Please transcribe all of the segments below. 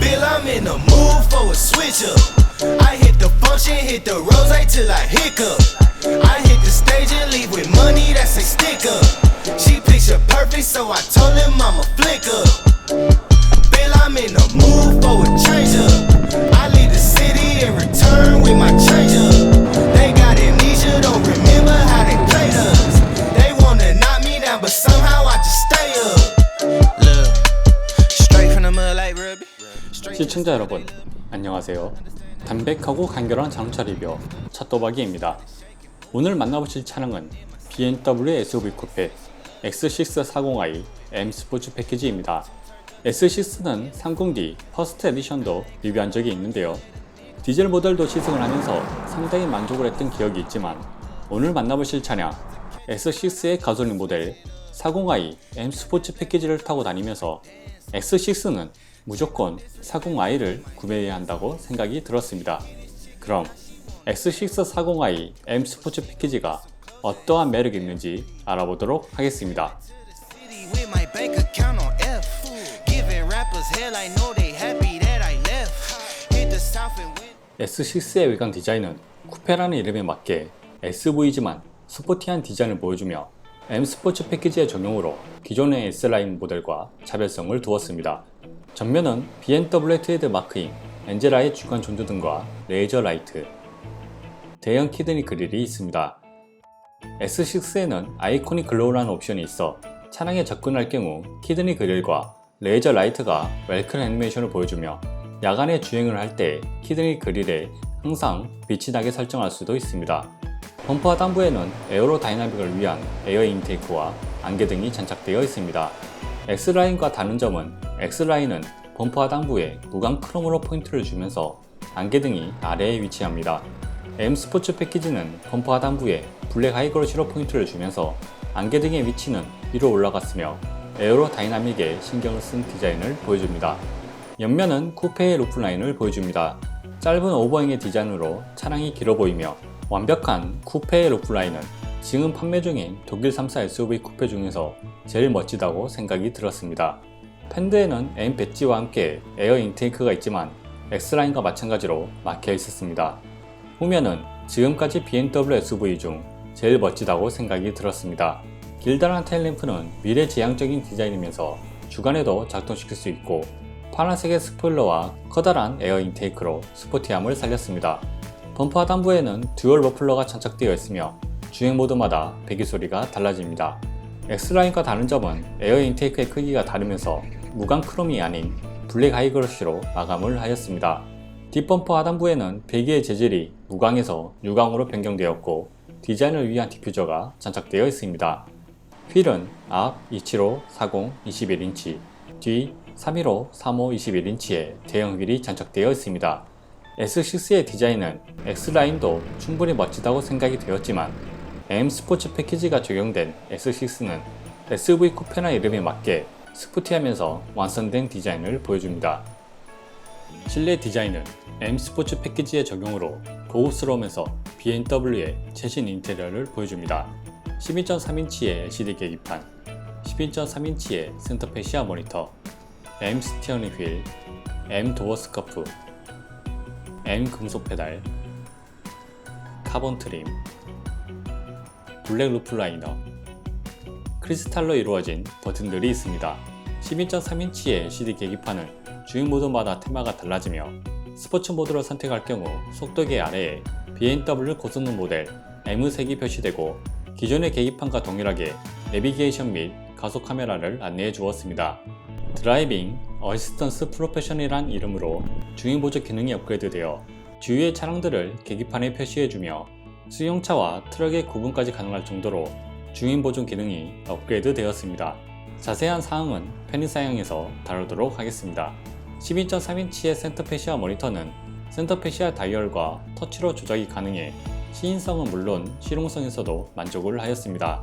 Bill, I'm in the mood for a switch up. I hit the function, hit the rose till I hiccup. I hit the stage and leave with money that's a stick up. She picture perfect, so I told him I'm a flick up. Bill, I'm in the mood for a change up. I leave the city and return with my change up. They got amnesia, don't remember how they played us. They wanna knock me down, but somehow I just stay up. Look, straight from the mud like Ruby. 시청자 여러분, 안녕하세요. 담백하고 간결한 자동차 리뷰 차또박이입니다. 오늘 만나보실 차량은 BMW SUV 쿠페 X640i M 스포츠 패키지입니다. S6는 30D 퍼스트 에디션도 리뷰한 적이 있는데요. 디젤 모델도 시승을 하면서 상당히 만족을 했던 기억이 있지만 오늘 만나보실 차량 S6의 가솔린 모델 40i M 스포츠 패키지를 타고 다니면서 X6는 무조건 40i를 구매해야 한다고 생각이 들었습니다. 그럼 X640i M 스포츠 패키지가 어떠한 매력이 있는지 알아보도록 하겠습니다. S6의 외관 디자인은 쿠페라는 이름에 맞게 SUV지만 스포티한 디자인을 보여주며 M 스포츠 패키지의 적용으로 기존의 S라인 모델과 차별성을 두었습니다. 전면은 BMW 트레이드 마크인 엔젤라의 주간 전조등과 레이저 라이트, 대형 키드니 그릴이 있습니다. S6에는 아이코닉 글로우라는 옵션이 있어 차량에 접근할 경우 키드니 그릴과 레이저 라이트가 웰컴 애니메이션을 보여주며 야간에 주행을 할 때 키드니 그릴에 항상 빛이 나게 설정할 수도 있습니다. 범퍼 하단부에는 에어로 다이나믹을 위한 에어 인테이크와 안개등이 장착되어 있습니다. X라인과 다른 점은 X라인은 범퍼 하단부에 무광 크롬으로 포인트를 주면서 안개등이 아래에 위치합니다. M 스포츠 패키지는 범퍼 하단부에 블랙 하이그로시로 포인트를 주면서 안개등의 위치는 위로 올라갔으며 에어로 다이나믹에 신경을 쓴 디자인을 보여줍니다. 옆면은 쿠페의 루프라인을 보여줍니다. 짧은 오버행의 디자인으로 차량이 길어 보이며 완벽한 쿠페의 루프라인은 지금 판매 중인 독일 3사 SUV 쿠페 중에서 제일 멋지다고 생각이 들었습니다. 팬드에는 M 배지와 함께 에어 인테이크가 있지만 X라인과 마찬가지로 막혀 있었습니다. 후면은 지금까지 BMW SUV 중 제일 멋지다고 생각이 들었습니다. 길다란 테일램프는 미래지향적인 디자인이면서 주간에도 작동시킬 수 있고 파란색의 스포일러와 커다란 에어 인테이크로 스포티함을 살렸습니다. 범퍼 하단부에는 듀얼 머플러가 장착되어 있으며 주행 모드마다 배기소리가 달라집니다. X라인과 다른 점은 에어 인테이크의 크기가 다르면서 무광 크롬이 아닌 블랙 하이그로시로 마감을 하였습니다. 뒷범퍼 하단부에는 배기의 재질이 무광에서 유광으로 변경되었고 디자인을 위한 디퓨저가 장착되어 있습니다. 휠은 앞 275, 40, 21인치, 뒤 315, 35, 21인치의 대형 휠이 장착되어 있습니다. S6의 디자인은 X라인도 충분히 멋지다고 생각이 되었지만 M 스포츠 패키지가 적용된 S6는 SUV 쿠페나 이름에 맞게 스포티하면서 완성된 디자인을 보여줍니다. 실내 디자인은 M 스포츠 패키지의 적용으로 고급스러우면서 BMW의 최신 인테리어를 보여줍니다. 12.3인치의 LCD 계기판, 12.3인치의 센터페 시야 모니터, M 스티어링 휠, M 도어 스커프, M 금속 페달, 카본 트림, 블랙 루프 라이너, 크리스탈로 이루어진 버튼들이 있습니다. 12.3인치의 LCD 계기판은 주행 모드마다 테마가 달라지며 스포츠 모드를 선택할 경우 속도계 아래에 BMW 고성능 모델 M색이 표시되고 기존의 계기판과 동일하게 내비게이션 및 가속 카메라를 안내해 주었습니다. 드라이빙 어시스턴스 프로페셔널이란 이름으로 주행 보조 기능이 업그레이드되어 주위의 차량들을 계기판에 표시해주며 승용차와 트럭의 구분까지 가능할 정도로 주행 보조 기능이 업그레이드 되었습니다. 자세한 사항은 편의사양에서 다루도록 하겠습니다. 12.3인치의 센터페 시야 모니터는 센터페 시야 다이얼과 터치로 조작이 가능해 시인성은 물론 실용성에서도 만족을 하였습니다.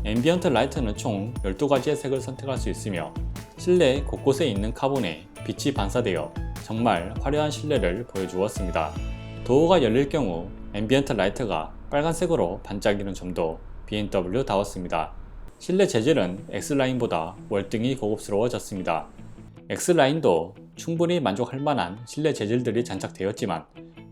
앰비언트 라이트는 총 12가지의 색을 선택할 수 있으며 실내 곳곳에 있는 카본에 빛이 반사되어 정말 화려한 실내를 보여주었습니다. 도어가 열릴 경우 앰비언트 라이트가 빨간색으로 반짝이는 점도 BMW다웠습니다. 실내 재질은 X라인보다 월등히 고급스러워졌습니다. X라인도 충분히 만족할 만한 실내 재질들이 장착되었지만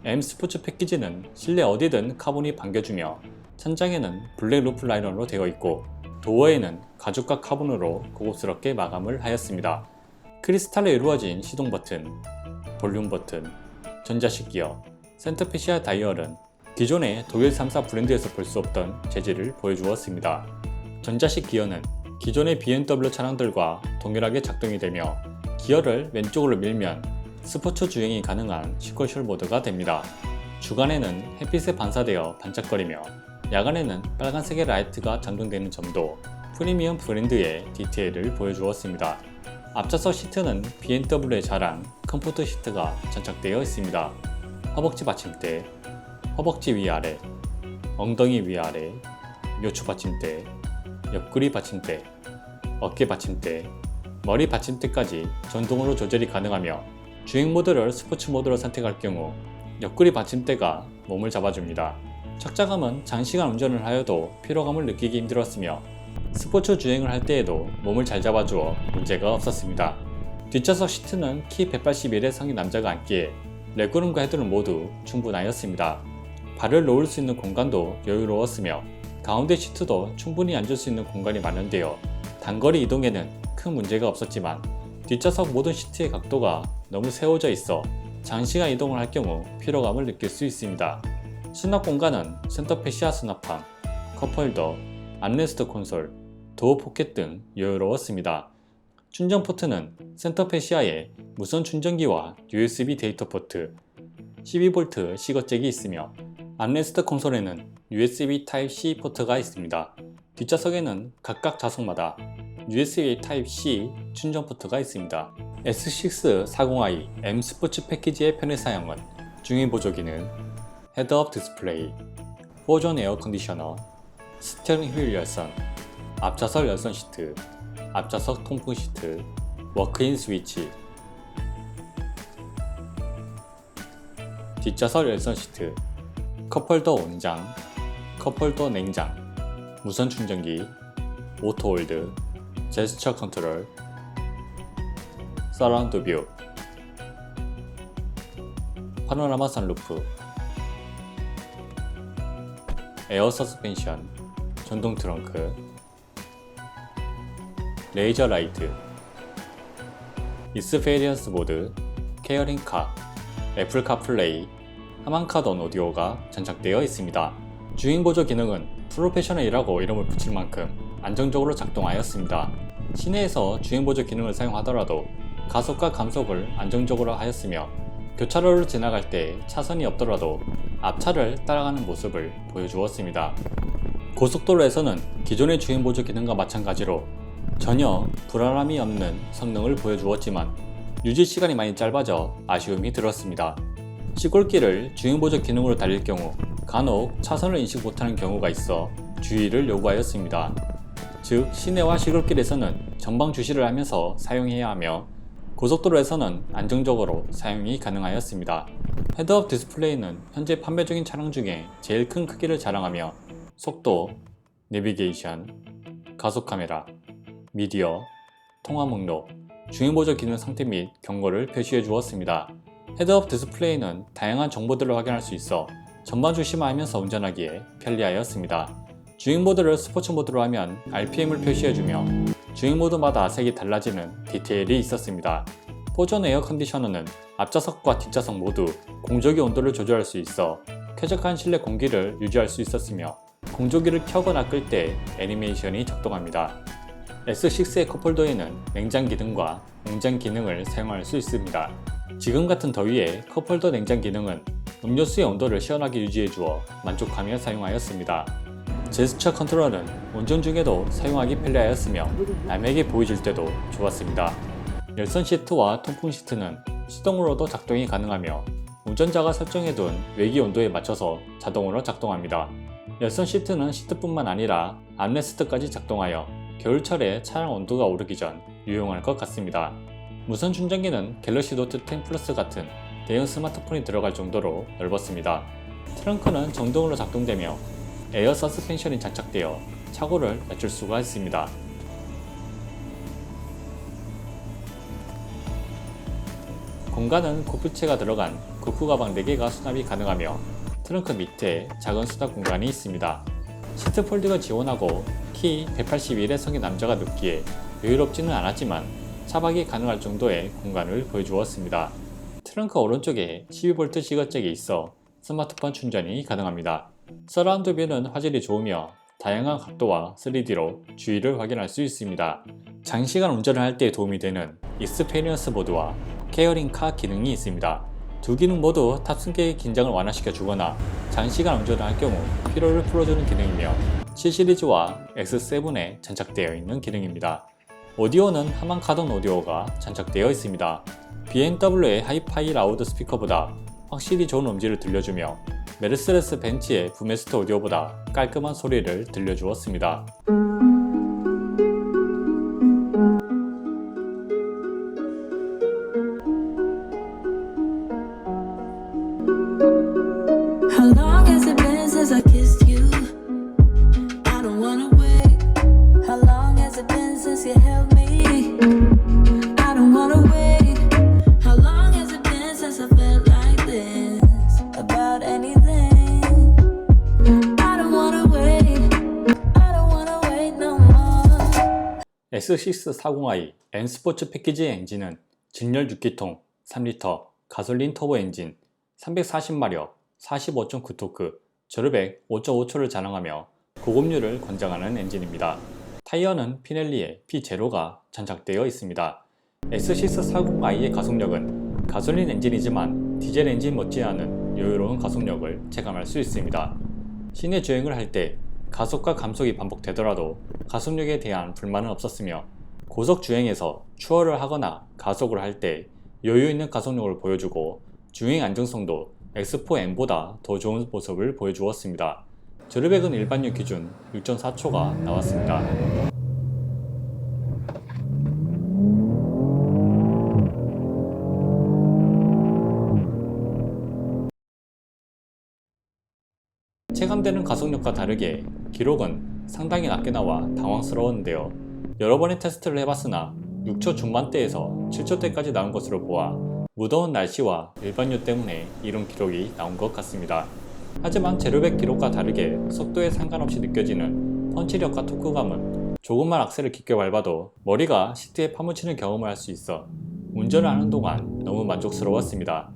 M 스포츠 패키지는 실내 어디든 카본이 반겨주며 천장에는 블랙 루프 라이너로 되어 있고 도어에는 가죽과 카본으로 고급스럽게 마감을 하였습니다. 크리스탈로 이루어진 시동 버튼, 볼륨 버튼, 전자식 기어, 센터페시아 다이얼은 기존의 독일 3사 브랜드에서 볼 수 없던 재질을 보여주었습니다. 전자식 기어는 기존의 BMW 차량들과 동일하게 작동이 되며 기어를 왼쪽으로 밀면 스포츠 주행이 가능한 시퀄셜 모드가 됩니다. 주간에는 햇빛에 반사되어 반짝거리며 야간에는 빨간색의 라이트가 장동되는 점도 프리미엄 브랜드의 디테일을 보여주었습니다. 앞좌석 시트는 BMW의 자랑 컴포트 시트가 장착되어 있습니다. 허벅지 받침대, 허벅지 위아래, 엉덩이 위아래, 요추 받침대, 옆구리 받침대, 어깨 받침대, 머리 받침대까지 전동으로 조절이 가능하며 주행 모드를 스포츠 모드로 선택할 경우 옆구리 받침대가 몸을 잡아줍니다. 착자감은 장시간 운전을 하여도 피로감을 느끼기 힘들었으며 스포츠 주행을 할 때에도 몸을 잘 잡아주어 문제가 없었습니다. 뒷좌석 시트는 키 181의 성인 남자가 앉기에 레그룸과 헤드룸 모두 충분하였습니다. 발을 놓을 수 있는 공간도 여유로웠으며 가운데 시트도 충분히 앉을 수 있는 공간이 마련되어 단거리 이동에는 큰 문제가 없었지만 뒷좌석 모든 시트의 각도가 너무 세워져 있어 장시간 이동을 할 경우 피로감을 느낄 수 있습니다. 수납 공간은 센터페시아 수납함, 컵홀더, 암레스트 콘솔, 도어 포켓 등 여유로웠습니다. 충전 포트는 센터페시아에 무선 충전기와 USB 데이터 포트, 12V 시거잭이 있으며 암레스트 콘솔에는 USB Type-C 포트가 있습니다. 뒷좌석에는 각각 좌석마다 USB Type-C 충전 포트가 있습니다. S640i M 스포츠 패키지의 편의 사양은 중위 보조 기능, 헤드업 디스플레이, 4존 에어 컨디셔너, 스티어링 휠 열선, 앞좌석 열선 시트, 앞좌석 통풍 시트, 워크인 스위치, 뒷좌석 열선 시트, 컵홀더 온장, 컵홀더 냉장, 무선 충전기, 오토홀드, 제스처 컨트롤, 서라운드 뷰, 파노라마 선루프, 에어 서스펜션, 전동 트렁크, 레이저 라이트, 익스페리언스 모드, 케어링 카, 애플 카플레이, 하만카드 온 오디오가 장착되어 있습니다. 주행 보조 기능은 프로페셔널이라고 이름을 붙일 만큼 안정적으로 작동하였습니다. 시내에서 주행 보조 기능을 사용하더라도 가속과 감속을 안정적으로 하였으며 교차로를 지나갈 때 차선이 없더라도 앞차를 따라가는 모습을 보여주었습니다. 고속도로에서는 기존의 주행 보조 기능과 마찬가지로 전혀 불안함이 없는 성능을 보여주었지만 유지 시간이 많이 짧아져 아쉬움이 들었습니다. 시골길을 주행 보조 기능으로 달릴 경우 간혹 차선을 인식 못하는 경우가 있어 주의를 요구하였습니다. 즉 시내와 시골길에서는 전방 주시를 하면서 사용해야 하며 고속도로에서는 안정적으로 사용이 가능하였습니다. 헤드업 디스플레이는 현재 판매 중인 차량 중에 제일 큰 크기를 자랑하며 속도, 내비게이션, 가속 카메라, 미디어, 통화 목록, 주행 보조 기능 상태 및 경고를 표시해 주었습니다. 헤드업 디스플레이는 다양한 정보들을 확인할 수 있어 전방 주시만 하면서 운전하기에 편리하였습니다. 주행 모드를 스포츠 모드로 하면 RPM을 표시해주며 주행 모드마다 색이 달라지는 디테일이 있었습니다. 4존 에어 컨디셔너는 앞좌석과 뒷좌석 모두 공조기 온도를 조절할 수 있어 쾌적한 실내 공기를 유지할 수 있었으며 공조기를 켜거나 끌 때 애니메이션이 작동합니다. S6의 컵홀더에는 냉장 기능과 냉장 기능을 사용할 수 있습니다. 지금 같은 더위에 컵홀더 냉장 기능은 음료수의 온도를 시원하게 유지해 주어 만족하며 사용하였습니다. 제스처 컨트롤은 운전 중에도 사용하기 편리하였으며 남에게 보여줄 때도 좋았습니다. 열선 시트와 통풍 시트는 수동으로도 작동이 가능하며 운전자가 설정해둔 외기 온도에 맞춰서 자동으로 작동합니다. 열선 시트는 시트뿐만 아니라 암레스트까지 작동하여 겨울철에 차량 온도가 오르기 전 유용할 것 같습니다. 무선 충전기는 갤럭시 노트 10 플러스 같은 대형 스마트폰이 들어갈 정도로 넓었습니다. 트렁크는 정동으로 작동되며 에어 서스펜션이 장착되어 차고를 낮출 수가 있습니다. 공간은 고프체가 들어간 고프 가방 4개가 수납이 가능하며 트렁크 밑에 작은 수납 공간이 있습니다. 시트 폴드가 지원하고 키 181의 성인 남자가 눕기에 여유롭지는 않았지만 차박이 가능할 정도의 공간을 보여주었습니다. 트렁크 오른쪽에 12V 시거잭이 있어 스마트폰 충전이 가능합니다. 서라운드 뷰는 화질이 좋으며 다양한 각도와 3D로 주위를 확인할 수 있습니다. 장시간 운전을 할 때 도움이 되는 익스페리언스 모드와 케어링 카 기능이 있습니다. 두 기능 모두 탑승객의 긴장을 완화시켜 주거나 장시간 운전을 할 경우 피로를 풀어주는 기능이며 C 시리즈와 X7에 장착되어 있는 기능입니다. 오디오는 하만 카돈 오디오가 장착되어 있습니다. BMW의 하이파이 라우드 스피커보다 확실히 좋은 음질을 들려주며 메르세데스 벤츠의 부메스터 오디오보다 깔끔한 소리를 들려주었습니다. How long has it been since I kissed you? I don't wanna wait. How long has it been since you held me? I don't wanna wait. How long has it been since I felt like this about anything? I don't wanna wait. I don't wanna wait no more. S640i N 스포츠 패키지의 엔진은 직렬 6기통 3리터 가솔린 터보 엔진 340마력 45.9토크 저르백 5.5초를 자랑하며 고급류를 권장하는 엔진입니다. 타이어는 피넬리의 P0가 장착되어 있습니다. S640i의 가속력은 가솔린 엔진이지만 디젤 엔진 못지않은 여유로운 가속력을 체감할 수 있습니다. 시내 주행을 할 때 가속과 감속이 반복되더라도 가속력에 대한 불만은 없었으며 고속 주행에서 추월을 하거나 가속을 할 때 여유 있는 가속력을 보여주고 주행 안정성도 X4M보다 더 좋은 모습을 보여주었습니다. 저르백은 일반유 기준 6.4초가 나왔습니다. 체감되는 가속력과 다르게 기록은 상당히 낮게 나와 당황스러웠는데요. 여러 번의 테스트를 해봤으나 6초 중반대에서 7초대까지 나온 것으로 보아 무더운 날씨와 일반유 때문에 이런 기록이 나온 것 같습니다. 하지만 제로백 기록과 다르게 속도에 상관없이 느껴지는 펀치력과 토크감은 조금만 악셀을 깊게 밟아도 머리가 시트에 파묻히는 경험을 할 수 있어 운전을 하는 동안 너무 만족스러웠습니다.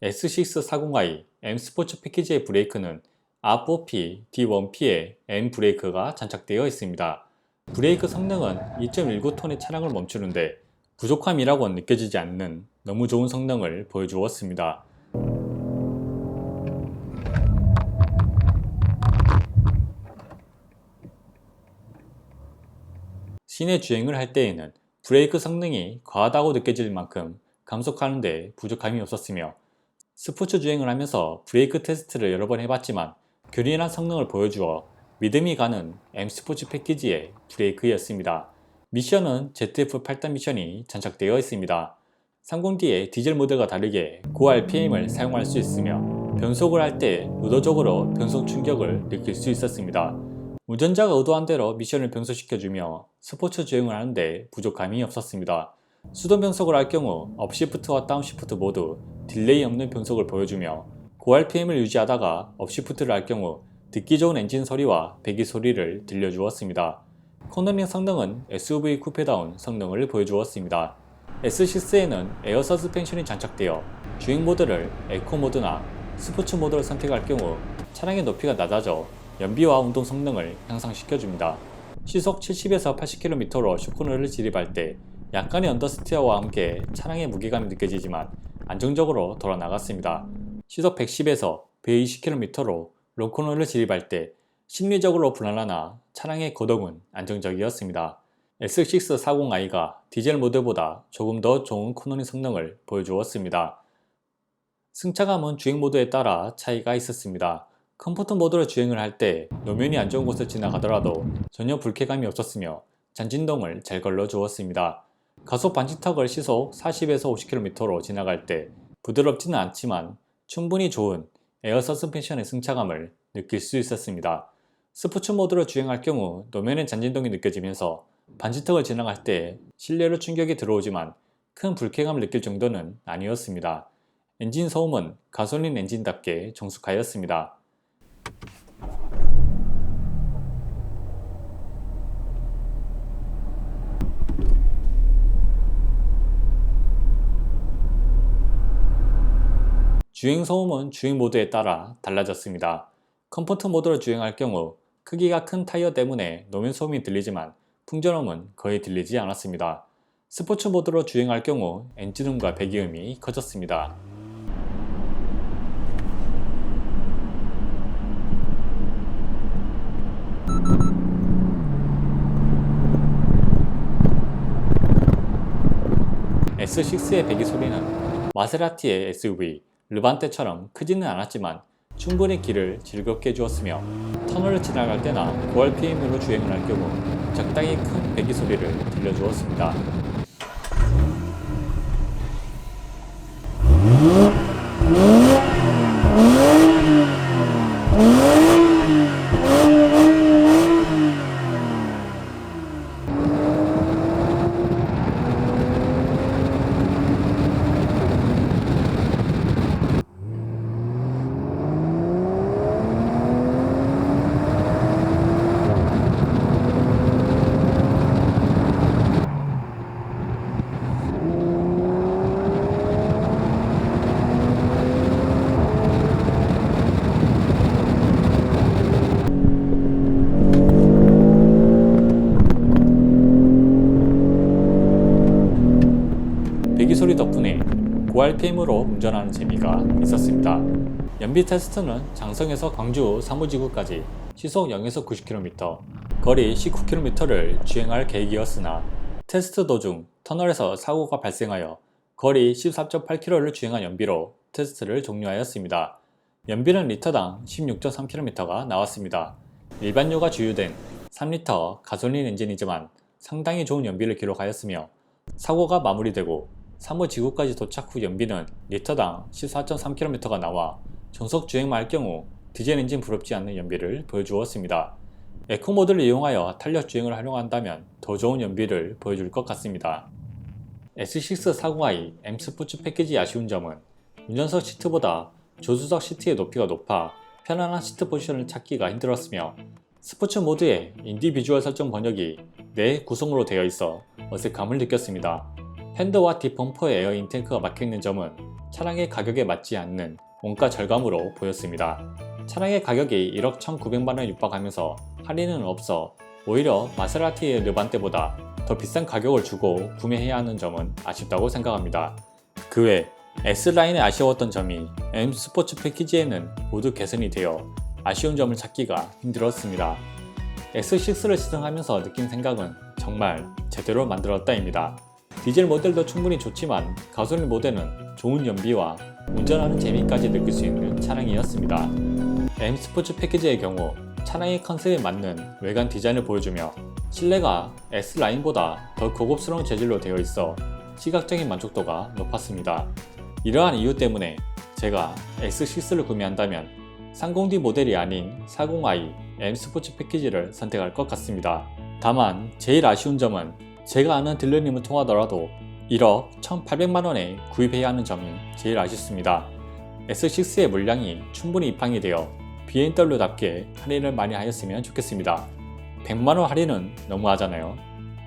S640i M 스포츠 패키지의 브레이크는 R4P, D1P의 M 브레이크가 장착되어 있습니다. 브레이크 성능은 2.19톤의 차량을 멈추는데 부족함이라고는 느껴지지 않는 너무 좋은 성능을 보여주었습니다. 시내 주행을 할 때에는 브레이크 성능이 과하다고 느껴질 만큼 감속하는 데 부족함이 없었으며 스포츠 주행을 하면서 브레이크 테스트를 여러 번 해봤지만 균일한 성능을 보여주어 믿음이 가는 M 스포츠 패키지의 브레이크였습니다. 미션은 ZF-8단 미션이 장착되어 있습니다. 30D의 디젤 모델과 다르게 고RPM을 사용할 수 있으며 변속을 할 때 의도적으로 변속 충격을 느낄 수 있었습니다. 운전자가 의도한 대로 미션을 변속시켜주며 스포츠 주행을 하는데 부족함이 없었습니다. 수동 변속을 할 경우 업시프트와 다운시프트 모두 딜레이 없는 변속을 보여주며 고RPM을 유지하다가 업시프트를 할 경우 듣기 좋은 엔진 소리와 배기 소리를 들려주었습니다. 코너링 성능은 SUV 쿠페다운 성능을 보여주었습니다. S6에는 에어 서스펜션이 장착되어 주행 모드를 에코 모드나 스포츠 모드를 선택할 경우 차량의 높이가 낮아져 연비와 운동 성능을 향상시켜줍니다. 시속 70에서 80km로 슈퍼너를 진입할 때 약간의 언더스티어와 함께 차량의 무게감이 느껴지지만 안정적으로 돌아 나갔습니다. 시속 110에서 120km로 롱코너를 진입할 때 심리적으로 불안하나 차량의 거동은 안정적이었습니다. S640i가 디젤 모델보다 조금 더 좋은 코너링 성능을 보여주었습니다. 승차감은 주행 모드에 따라 차이가 있었습니다. 컴포트 모드로 주행을 할 때 노면이 안 좋은 곳을 지나가더라도 전혀 불쾌감이 없었으며 잔진동을 잘 걸러주었습니다. 가속 반지턱을 시속 40에서 50km로 지나갈 때 부드럽지는 않지만 충분히 좋은 에어 서스펜션의 승차감을 느낄 수 있었습니다. 스포츠 모드로 주행할 경우 노면의 잔진동이 느껴지면서 반지턱을 지나갈 때 실내로 충격이 들어오지만 큰 불쾌감을 느낄 정도는 아니었습니다. 엔진 소음은 가솔린 엔진답게 정숙하였습니다. 주행 소음은 주행 모드에 따라 달라졌습니다. 컴포트 모드로 주행할 경우 크기가 큰 타이어 때문에 노면 소음이 들리지만 풍전음은 거의 들리지 않았습니다. 스포츠 모드로 주행할 경우 엔진음과 배기음이 커졌습니다. S6의 배기 소리는 마세라티의 SUV 르반테처럼 크지는 않았지만 충분히 길을 즐겁게 해주었으며 터널을 지나갈 때나 고RPM으로 주행을 할 경우 적당히 큰 배기 소리를 들려주었습니다. 배기 소리 덕분에 고RPM으로 운전하는 재미가 있었습니다. 연비 테스트는 장성에서 광주 사무지구까지 시속 0에서 90km, 거리 19km를 주행할 계획이었으나 테스트 도중 터널에서 사고가 발생하여 거리 14.8km를 주행한 연비로 테스트를 종료하였습니다. 연비는 리터당 16.3km가 나왔습니다. 일반유가 주유된 3리터 가솔린 엔진이지만 상당히 좋은 연비를 기록하였으며 사고가 마무리되고 사무지구까지 도착 후 연비는 리터당 14.3km가 나와 정속 주행만 할 경우 디젤 엔진 부럽지 않는 연비를 보여주었습니다. 에코 모드를 이용하여 탄력 주행을 활용한다면 더 좋은 연비를 보여줄 것 같습니다. S6 40i M 스포츠 패키지의 아쉬운 점은 운전석 시트보다 조수석 시트의 높이가 높아 편안한 시트 포지션을 찾기가 힘들었으며 스포츠 모드의 인디비주얼 설정 번역이 내 구성으로 되어 있어 어색함을 느꼈습니다. 핸드와 뒷범퍼에 에어 인테이크가 막혀있는 점은 차량의 가격에 맞지 않는 원가 절감으로 보였습니다. 차량의 가격이 1억 1,900만원에 육박하면서 할인은 없어 오히려 마세라티의 르반테보다 더 비싼 가격을 주고 구매해야 하는 점은 아쉽다고 생각합니다. 그 외 S라인에 아쉬웠던 점이 M 스포츠 패키지에는 모두 개선이 되어 아쉬운 점을 찾기가 힘들었습니다. S6를 시승하면서 느낀 생각은 정말 제대로 만들었다입니다. 디젤 모델도 충분히 좋지만 가솔린 모델은 좋은 연비와 운전하는 재미까지 느낄 수 있는 차량이었습니다. M 스포츠 패키지의 경우 차량의 컨셉에 맞는 외관 디자인을 보여주며 실내가 S라인보다 더 고급스러운 재질로 되어 있어 시각적인 만족도가 높았습니다. 이러한 이유 때문에 제가 S6를 구매한다면 30D 모델이 아닌 40i M 스포츠 패키지를 선택할 것 같습니다. 다만 제일 아쉬운 점은 제가 아는 딜러님을 통하더라도 1억 1,800만원에 구입해야 하는 점이 제일 아쉽습니다. S6의 물량이 충분히 입항이 되어 BMW답게 할인을 많이 하였으면 좋겠습니다. 100만원 할인은 너무하잖아요.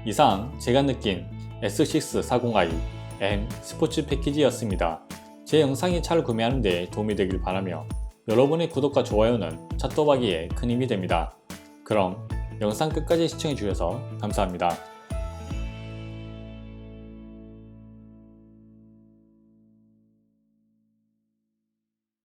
이상 제가 느낀 S6 40i M 스포츠 패키지였습니다. 제 영상이 차를 구매하는 데 도움이 되길 바라며 여러분의 구독과 좋아요는 차 또박이에 큰 힘이 됩니다. 그럼 영상 끝까지 시청해 주셔서 감사합니다.